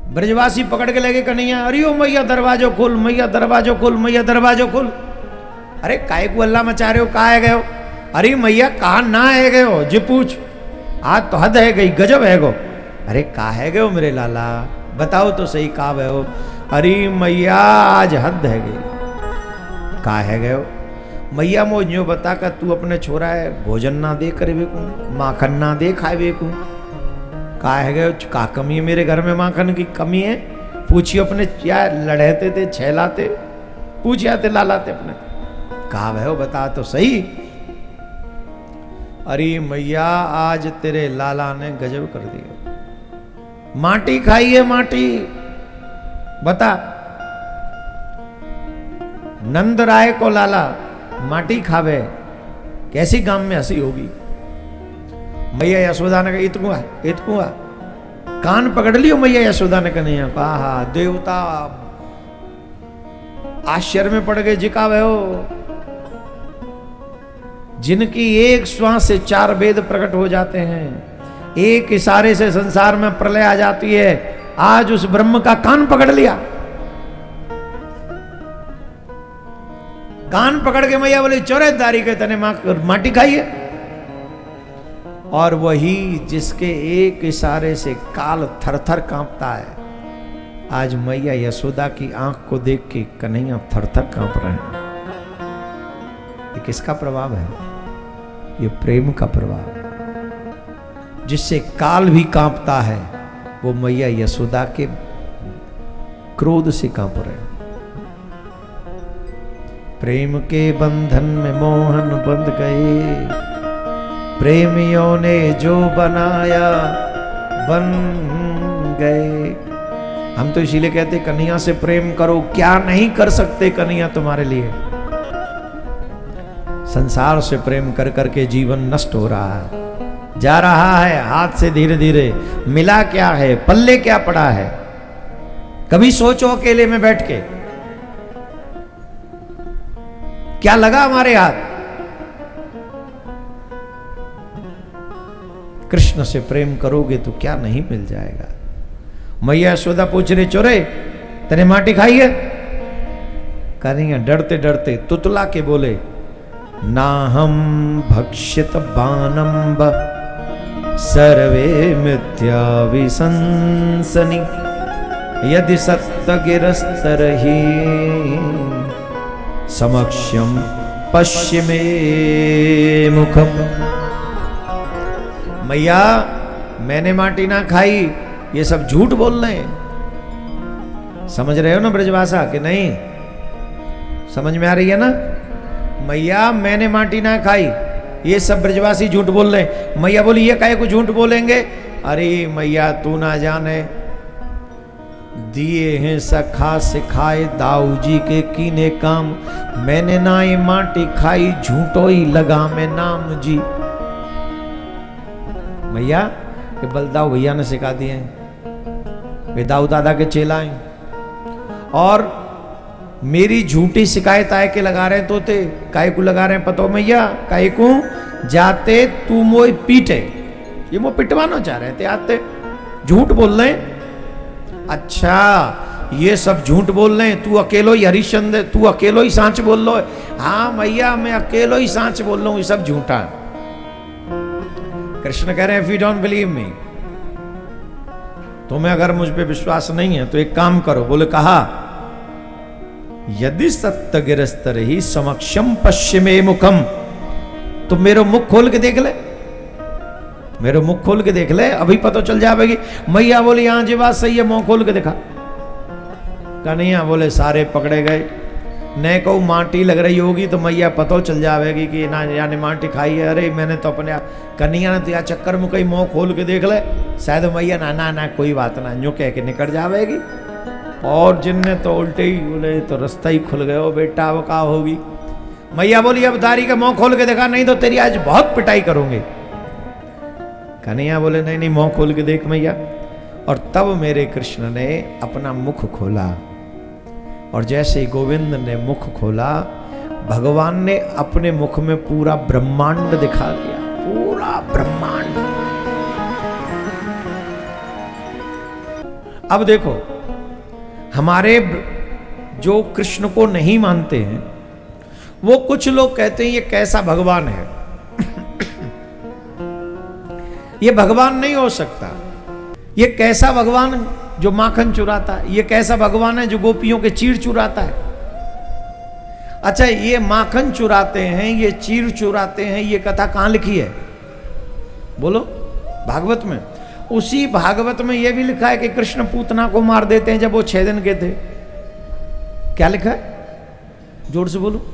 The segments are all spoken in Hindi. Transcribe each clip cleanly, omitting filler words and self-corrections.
ब्रजवासी पकड़ के लगे कन्हैया, अरे ओ मैया दरवाजो खोल, मैया दरवाजो खोल, मैया दरवाजो खोल। अरे काय को अल्लाह मचा रहे हो, कहाँ है गए हो? अरे मैया कहाँ ना है गए हो जी पूछ, आज तो हद है गई, गजब है गो। अरे कहाँ है गए हो मेरे लाला, बताओ तो सही कहाँ है हो? अरे मैया आज हद है गई, कहाँ है गए हो? मैया मोज यूँ बता कर तू अपने छोरा है भोजन ना दे करे बेकू, माखन ना दे खाए बेकू, कहाँ है गए? का कमी है मेरे घर में, माखन की कमी है? पूछिए अपने, क्या लड़ते थे छहलाते, पूछिए थे लालाते अपने, कहाँ है हो बता तो सही। अरे मैया आज तेरे लाला ने गजब कर दिया, माटी खाई है माटी, बता। नंद राय को लाला माटी खावे, कैसी गांव में हंसी होगी। मैया यशोदा ने कहा इतकुआ कान पकड़ लियो। मैया यशोदा ने कहा कहा देवता आश्चर्य में पड़ गए, जिकावे हो जिनकी एक श्वास से 4 वेद प्रकट हो जाते हैं, एक इशारे से संसार में प्रलय आ जाती है, आज उस ब्रह्म का कान पकड़ लिया। कान पकड़ के मैया बोली चौरेदारी के तने माटी खाइए। और वही जिसके एक इशारे से काल थरथर कांपता है, आज मैया यशोदा की आंख को देख के कन्हैया थरथर कांप रहे हैं। ये किसका प्रभाव है? ये प्रेम का प्रभाव। जिससे काल भी कांपता है, वो मैया यशोदा के क्रोध से कांप रहे हैं। प्रेम के बंधन में मोहन बंध गए, प्रेमियों ने जो बनाया बन गए। हम तो इसीलिए कहते कन्हैया से प्रेम करो, क्या नहीं कर सकते कन्हैया तुम्हारे लिए। संसार से प्रेम कर करके जीवन नष्ट हो रहा है, जा रहा है हाथ से धीरे धीरे। मिला क्या है, पल्ले क्या पड़ा है? कभी सोचो अकेले में बैठ के क्या लगा हमारे हाथ। कृष्ण से प्रेम करोगे तो क्या नहीं मिल जाएगा। मैया यशोदा पूछ रहे चोरे तने माटी खाई है? कन्हैया डरते डरते तुतला के बोले ना हम भक्षित बानम्ब सर्वे मिथ्या विसंसनि यदि सत्य गिरस्तर ही समक्षम पश्चिमे मुखम। मैया मैंने माटी ना खाई, ये सब झूठ बोल रहे हैं। समझ रहे हो ना ब्रजभाषा कि नहीं? समझ में आ रही है ना? मैया मैंने माटी ना खाई, ये सब ब्रजवासी झूठ बोल रहे हैं। मैया बोली ये काहे को झूठ बोलेंगे? अरे मैया तू ना जाने, दिए हैं सखा सिखाए दाऊ जी के कीने काम, मैंने ना ये माटी खाई झूठो ही लगा मैं नाम जी। भैया ये बलदाऊ भैया ने सिखा दिए हैं, वे दाऊ दादा के चेला हैं। और मेरी झूठी शिकायत आए के लगा रहे तोते, काहे को लगा रहे हैं पतो मैया? काहे को जाते तू मोई पीटे, ये मो पिटवाना चाह रहे थे, आते झूठ बोल रहे हैं। अच्छा ये सब झूठ बोल रहे हैं, तू अकेलो ही हरिश्चंद्र, तू अकेलो ही सांच बोल लो। हाँ मैया मैं अकेलो ही सांच बोल रहा हूं, ये सब झूठा। कृष्ण कह रहे हैं if you don't believe me, तुम्हें अगर मुझ पे विश्वास नहीं है तो एक काम करो। बोले कहा यदि सत्य गिरस्तर ही समक्षम पश्चिमे मुखम, तो मेरे मुख खोल के देख ले, मेरे मुख खोल के देख ले, अभी पता चल जाएगी। मैया बोली हाँ जी बात सही है, मुंह खोल के देखा। कन्हैया बोले सारे पकड़े गए। न को माटी लग रही होगी तो मैया पता चल जाएगी कि ना यानी माटी खाई है। अरे मैंने तो अपने कन्हैया ने तो या चक्कर में कहीं मुंह खोल के देख ले, शायद मैया ना ना ना कोई बात ना यूं कह के निकल जाएगी। और जिनने तो उल्टे ही बोले तो रास्ता ही खुल गया बेटा, अब का होगी। मैया बोली अब दारी का मुंह खोल के देखा, नहीं तो तेरी आज बहुत पिटाई करूंगी। कन्हैया बोले नहीं नहीं मुंह खोल के देख मैया। और तब मेरे कृष्ण ने अपना मुख खोला, और जैसे गोविंद ने मुख खोला, भगवान ने अपने मुख में पूरा ब्रह्मांड दिखा दिया, पूरा ब्रह्मांड। अब देखो, हमारे जो कृष्ण को नहीं मानते हैं, वो कुछ लोग कहते हैं ये कैसा भगवान है। ये भगवान नहीं हो सकता। ये कैसा भगवान है जो माखन चुराता है? ये कैसा भगवान है जो गोपियों के चीर चुराता है? अच्छा, ये माखन चुराते हैं, ये चीर चुराते हैं, ये कथा कहां लिखी है? बोलो। भागवत में। उसी भागवत में यह भी लिखा है कि कृष्ण पूतना को मार देते हैं जब वो 6 दिन के थे। क्या लिखा है? जोर से बोलो।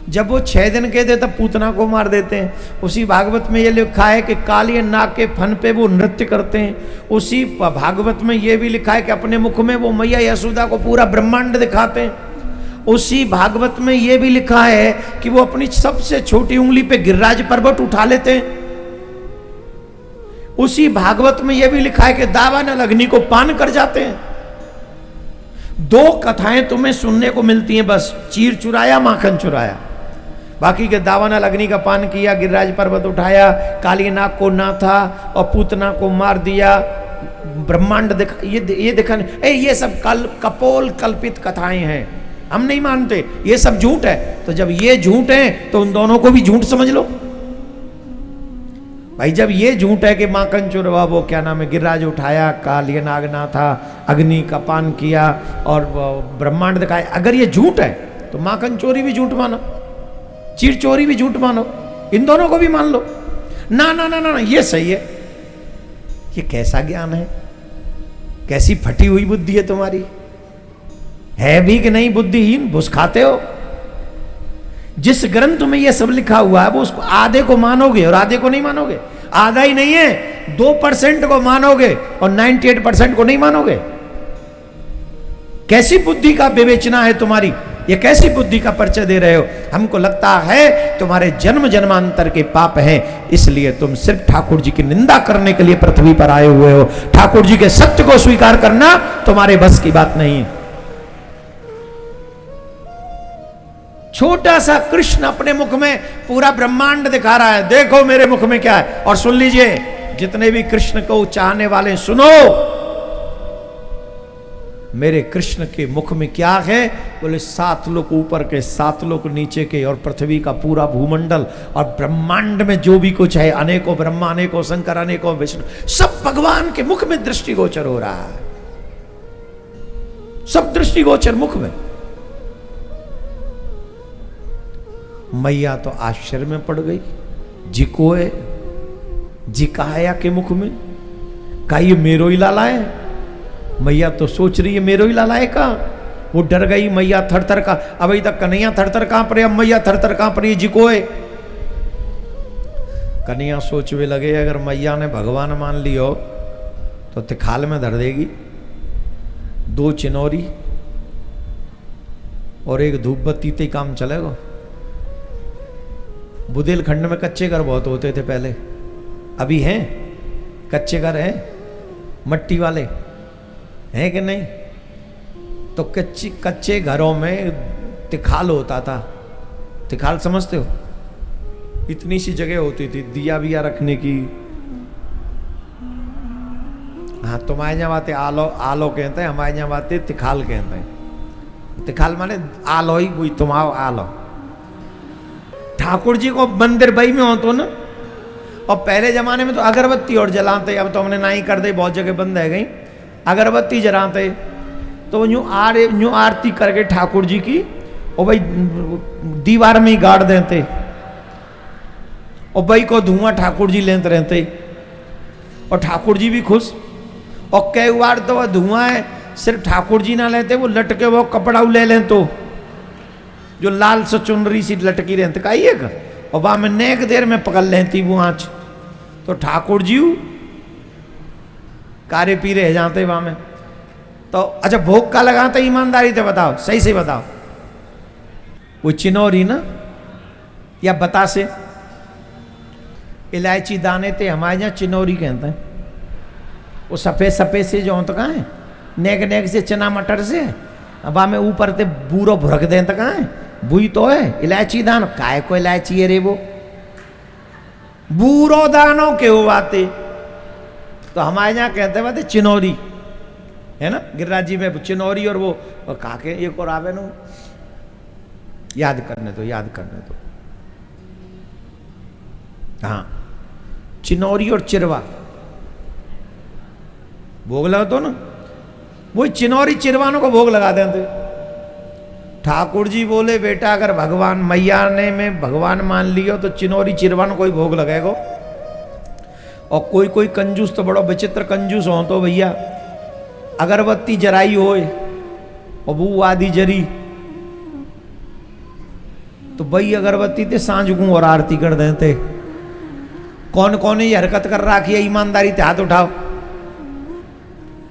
जब वो 6 दिन के थे तब पूतना को मार देते हैं। उसी भागवत में ये लिखा है कि काली नाग के फन पे वो नृत्य करते हैं। उसी भागवत में ये भी लिखा है कि अपने मुख में वो मैया यशोदा को पूरा ब्रह्मांड दिखाते हैं। उसी भागवत में ये भी लिखा है कि वो अपनी सबसे छोटी उंगली पे गिरिराज पर्वत उठा लेते हैं। उसी भागवत में यह भी लिखा है कि दावानल अग्नि को पान कर जाते हैं। 2 कथाएं तुम्हें सुनने को मिलती हैं बस, चीर चुराया, माखन चुराया। बाकी के दावानल अग्नि का पान किया, गिरिराज पर्वत उठाया, काली नाग को नाथा और पूतना को मार दिया, ब्रह्मांड दिखा, ये दिखा। ये सब कपोल कल्पित कथाएं हैं, हम नहीं मानते, ये सब झूठ है। तो जब ये झूठ है तो उन दोनों को भी झूठ समझ लो भाई। जब ये झूठ है कि माखन चुरवा, वो क्या नाम है, गिरिराज उठाया, काली नाग नाथा, अग्नि का पान किया और ब्रह्मांड दिखाया, अगर ये झूठ है तो माखन चोरी भी झूठ मानो, चीर चोरी भी झूठ मानो, इन दोनों को भी मान लो। ना ना ना ना, ये सही है। ये कैसा ज्ञान है? कैसी फटी हुई बुद्धि है तुम्हारी? है भी कि नहीं बुद्धिहीन? घुस खाते हो। जिस ग्रंथ में ये सब लिखा हुआ है वो उसको आधे को मानोगे और आधे को नहीं मानोगे। आधा ही नहीं है, 2% को मानोगे और 98% को नहीं मानोगे। कैसी बुद्धि का विवेचना है तुम्हारी? ये कैसी बुद्धि का परिचय दे रहे हो? हमको लगता है तुम्हारे जन्म जन्मांतर के पाप हैं, इसलिए तुम सिर्फ ठाकुर जी की निंदा करने के लिए पृथ्वी पर आए हुए हो। ठाकुर जी के सत्य को स्वीकार करना तुम्हारे बस की बात नहीं है। छोटा सा कृष्ण अपने मुख में पूरा ब्रह्मांड दिखा रहा है, देखो मेरे मुख में क्या है। और सुन लीजिए, जितने भी कृष्ण को चाहने वाले सुनो, मेरे कृष्ण के मुख में क्या है? बोले 7 लोक ऊपर के, 7 लोक नीचे के, और पृथ्वी का पूरा भूमंडल और ब्रह्मांड में जो भी कुछ है, अनेकों ब्रह्मा, अनेकों शंकर, अनेकों विष्णु, सब भगवान के मुख में दृष्टिगोचर हो रहा है। सब दृष्टिगोचर मुख में। मैया तो आश्चर्य में पड़ गई। जी को है, जी कहाया के मुख में का ये मेरो ही लाला है? मैया तो सोच रही है मेरो ही लाला है का। वो डर गई मैया, थर-थर का। अभी तक कन्हैया थर-थर कांप रही, अब मैया थर-थर कांप रही, जी को है। कन्हैया सोचने लगे अगर मैया ने भगवान मान लियो तो तिखाल में धर देगी। 2 चिनौरी और 1 धूप बत्ती ते काम चलेगा। बुंदेलखंड में कच्चे घर बहुत होते थे पहले, अभी हैं कच्चे घर हैं, मट्टी वाले हैं कि नहीं? तो कच्चे घरों में तिखाल होता था। तिखाल समझते हो? इतनी सी जगह होती थी दिया बिया रखने की। हाँ, तुम्हारे यहाँ बातें आलो आलो कहते हैं, हमारे यहाँ बातें तिखाल कहते हैं। तिखाल माने आलो ही, कोई तुम्हारा आलो। ठाकुर जी को मंदिर बई में हो तो ना, और पहले जमाने में तो अगरबत्ती और जलाते, अब तो हमने ना ही कर दे, बहुत जगह बंद है गई। अगरबत्ती जलाते तो यूं आरती करके ठाकुर जी की, और भाई दीवार में ही गाड़ देते, और भाई को धुआं ठाकुर जी लेते रहते, और ठाकुर जी भी खुश। और कई बार तो वह धुआं है सिर्फ ठाकुर जी ना लेते, वो लटके वो कपड़ा ले लें तो जो लाल से चुनरी सी लटकी रहती का, और वहां में नेक देर में पकड़ लेती वो आँच, तो ठाकुर जी कार्य पी रहे जाते वहां में। तो अच्छा, भोग का लगाते ईमानदारी से बताओ, सही से बताओ। वो चिनौरी ना या बतासे, इलायची दाने थे, हमारे यहाँ चिनौरी कहते हैं। वो सफेद सफेद से जो होता कहाँ है, नेक नेक से, चना मटर से, अब में ऊपर ते बूरो भुरक दे तो कहाँ है, बुई तो है इलायची दानो। काय को इलायची है रे वो, बूरो दानों के वो बाते। तो हमारे यहाँ कहते बाते चिनौरी, है ना, गिरिराज जी में चिनौरी और वो काके एक और आवे नो, याद करने दो, याद करने दो। हाँ, चिनौरी और चिरवा भोग लगा तो ना, वही चिनौरी चिरवानों को भोग लगा देते। ठाकुर जी बोले बेटा अगर भगवान मैया ने में भगवान मान लियो तो चिनौरी चिरवान कोई भोग लगेगो। और कोई कोई कंजूस तो बड़ा विचित्र कंजूस हो, तो भैया अगरबत्ती जराई होए और वो आदि जरी तो भाई अगरबत्ती ते सांझ को और आरती कर देते। कौन कौन ये हरकत कर रखी है ईमानदारी ते हाथ उठाओ,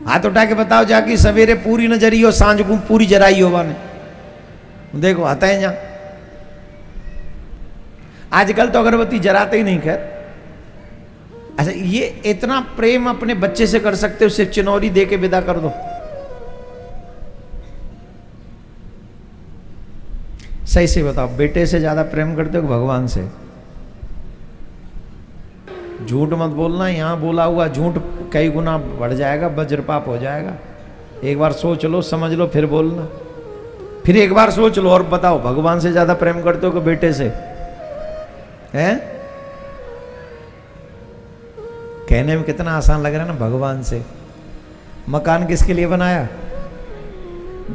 हाथ उठा के बताओ जाके सवेरे पूरी न जरी हो सांझ को पूरी जराई हो वाने, देखो आता है जहां। आजकल तो अगरबत्ती जराते ही नहीं। खैर अच्छा, ये इतना प्रेम अपने बच्चे से कर सकते हो, सिर्फ चिनौरी दे के विदा कर दो। सही से बताओ, बेटे से ज्यादा प्रेम करते हो भगवान से? झूठ मत बोलना, यहां बोला हुआ झूठ कई गुना बढ़ जाएगा, वज्रपाप हो जाएगा। एक बार सोच लो, समझ लो, फिर बोलना। फिर एक बार सोच लो और बताओ, भगवान से ज्यादा प्रेम करते हो कि बेटे से? हैं? कहने में कितना आसान लग रहा है ना, भगवान से। मकान किसके लिए बनाया,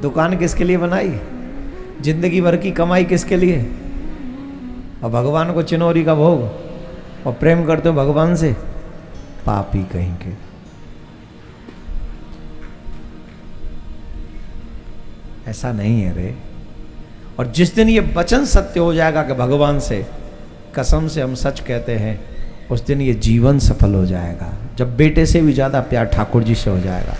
दुकान किसके लिए बनाई, जिंदगी भर की कमाई किसके लिए, और भगवान को चिनौरी का भोग, और प्रेम करते हो भगवान से? पापी कहेंगे। ऐसा नहीं है रे। और जिस दिन ये वचन सत्य हो जाएगा कि भगवान से कसम से हम सच कहते हैं, उस दिन ये जीवन सफल हो जाएगा, जब बेटे से भी ज्यादा प्यार ठाकुर जी से हो जाएगा।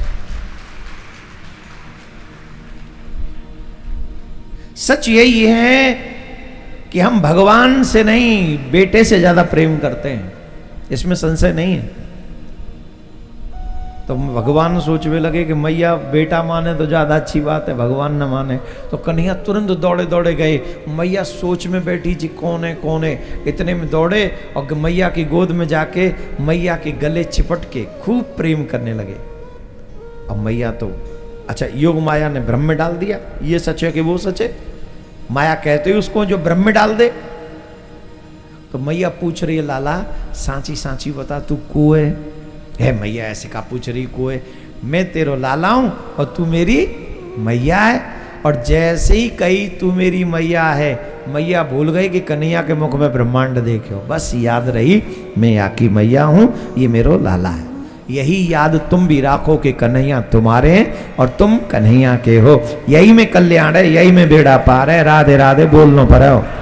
सच यही है कि हम भगवान से नहीं बेटे से ज्यादा प्रेम करते हैं, इसमें संशय नहीं है। तो भगवान सोचने लगे कि मैया बेटा माने तो ज्यादा अच्छी बात है, भगवान न माने तो कन्हैया तुरंत दौड़े दौड़े गए। मैया सोच में बैठी जी कौन है कौन है, इतने में दौड़े और मैया की गोद में जाके मैया के गले चिपट के खूब प्रेम करने लगे। अब मैया तो अच्छा, योग माया ने ब्रह्म में डाल दिया, ये सच है कि वो सच है? माया कहते ही उसको जो ब्रह्म में डाल दे। तो मैया पूछ रही है लाला सांची सांची बता तू को है मैया ऐसे का पूछ रही को है? मैं तेरो लाला हूं और तू मेरी मैया है। और जैसे ही कही तू मेरी मैया है, मैया भूल गई कि कन्हैया के मुख में ब्रह्मांड देखो, बस याद रही मैं यहाँ की मैया हूं, ये मेरो लाला है। यही याद तुम भी राखो कि कन्हैया तुम्हारे हैं और तुम कन्हैया के हो। यही में कल्याण है, यही में बेड़ा पार है। राधे राधे बोलनो पर है।